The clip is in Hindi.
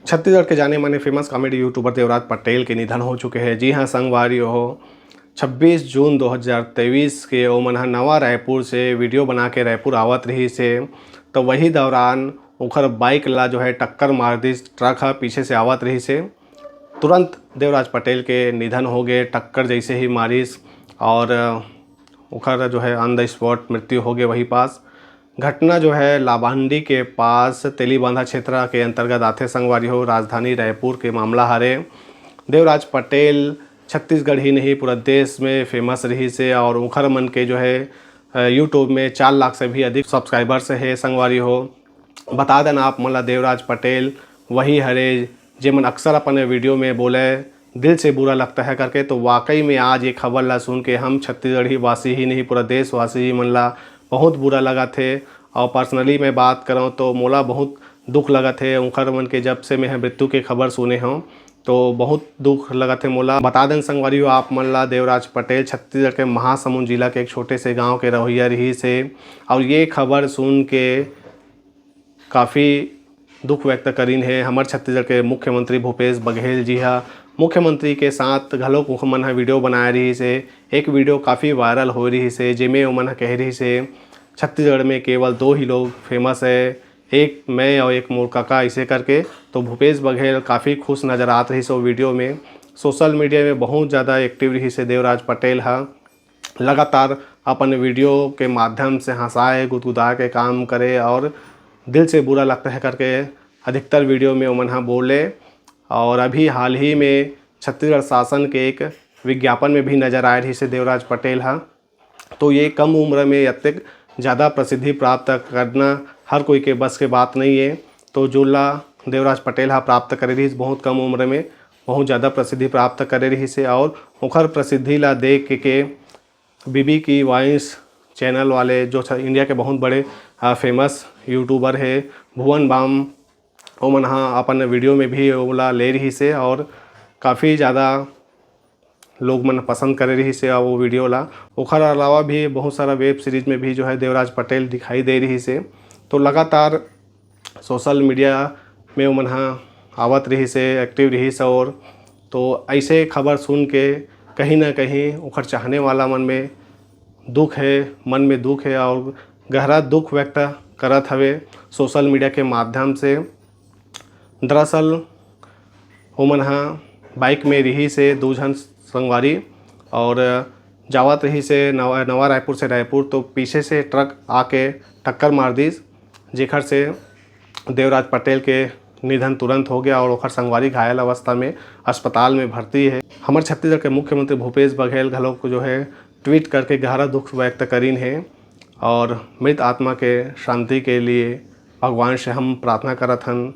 छत्तीसगढ़ के जाने माने famous comedy YouTuber Devraj Patel के निधन हो चुके हैं। जी हाँ संगवारी हो 26 जून 2023 के ओमन नवा रायपुर से वीडियो बना के रायपुर आवत रही से तो वही दौरान ओखर बाइक ला जो है टक्कर मार दी। ट्रक है पीछे से आवत रही से तुरंत देवराज पटेल के निधन हो गए। टक्कर जैसे ही मारिस और ओखर जो है ऑन द स्पॉट मृत्यु हो गए वहीं पास। घटना जो है लाभांडी के पास तेलीबांधा क्षेत्र के अंतर्गत आते संगवारी हो राजधानी रायपुर के मामला हारे। देवराज पटेल छत्तीसगढ़ ही नहीं पूरा देश में फेमस रही से और उखर मन के जो है यूट्यूब में 4 लाख से भी अधिक सब्सक्राइबर्स है संगवारी हो। बता देना आप मतलब देवराज पटेल वही हरे जे मन अक्सर अपने वीडियो में बोले दिल से बुरा लगता है करके। तो वाकई में आज ये खबर ला सुन के हम छत्तीसगढ़ी वासी ही नहीं पूरा देशवासी ही मन ला बहुत बुरा लगा थे। और पर्सनली मैं बात करूँ तो मोला बहुत दुख लगा थे उनकर मन के जब से मैं मृत्यु के खबर सुने हूँ तो बहुत दुख लगा थे मोला। बता दें संगवारी हो आप मन ला देवराज पटेल छत्तीसगढ़ के महासमुंद जिला के एक छोटे से गांव के रहोइया रही से और ये खबर सुन के काफ़ी दुख व्यक्त करीन है हमारे छत्तीसगढ़ के मुख्यमंत्री भूपेश बघेल जी हा। मुख्यमंत्री के साथ घलोक मन वीडियो बनाए रही से एक वीडियो काफ़ी वायरल हो रही से जिसमें उमन कह रही से छत्तीसगढ़ में केवल 2 ही लोग फेमस है, एक मैं और एक मोर काका ऐसे करके। तो भूपेश बघेल काफ़ी खुश नज़र आते रही सो वीडियो में। सोशल मीडिया में बहुत ज़्यादा एक्टिव रही से देवराज पटेल हा। लगातार अपन वीडियो के माध्यम से हंसाए गुदगुदा के काम करे और दिल से बुरा लगता है करके अधिकतर वीडियो में उमन बोले। और अभी हाल ही में छत्तीसगढ़ शासन के एक विज्ञापन में भी नज़र आए रही से देवराज पटेल हा। तो ये कम उम्र में अत्यधिक ज़्यादा प्रसिद्धि प्राप्त करना हर कोई के बस के बात नहीं है। तो जो ला देवराज पटेल हा प्राप्त करे रही बहुत कम उम्र में बहुत ज़्यादा प्रसिद्धि प्राप्त करे रही से और ओखर प्रसिद्धि ला देख के बीबी की वॉइस चैनल वाले जो इंडिया के बहुत बड़े फेमस यूट्यूबर है भुवन बाम ओमन अपन वीडियो में भी ओला ले रही से और काफ़ी ज़्यादा लोग मन पसंद करे रही से वो वीडियो ला। ओखर अलावा भी बहुत सारा वेब सीरीज़ में भी जो है देवराज पटेल दिखाई दे रही से। तो लगातार सोशल मीडिया में ओमन आवत रही से एक्टिव रही से और तो ऐसे खबर सुन के कहीं ना कहीं ओखर चाहने वाला मन में दुख है और गहरा दुख व्यक्त करत हवे सोशल मीडिया के माध्यम से। दरअसल ओमन बाइक में रही से 2 जन संगवारी और जावत रही से नवा रायपुर से रायपुर तो पीछे से ट्रक आके टक्कर मार दी जेखर से देवराज पटेल के निधन तुरंत हो गया और ओखर संगवारी घायल अवस्था में अस्पताल में भर्ती है। हमारे छत्तीसगढ़ के मुख्यमंत्री भूपेश बघेल घलोक को जो है ट्वीट करके गहरा दुख व्यक्त करीन है और मृत आत्मा के शांति के लिए भगवान से हम प्रार्थना करत हन।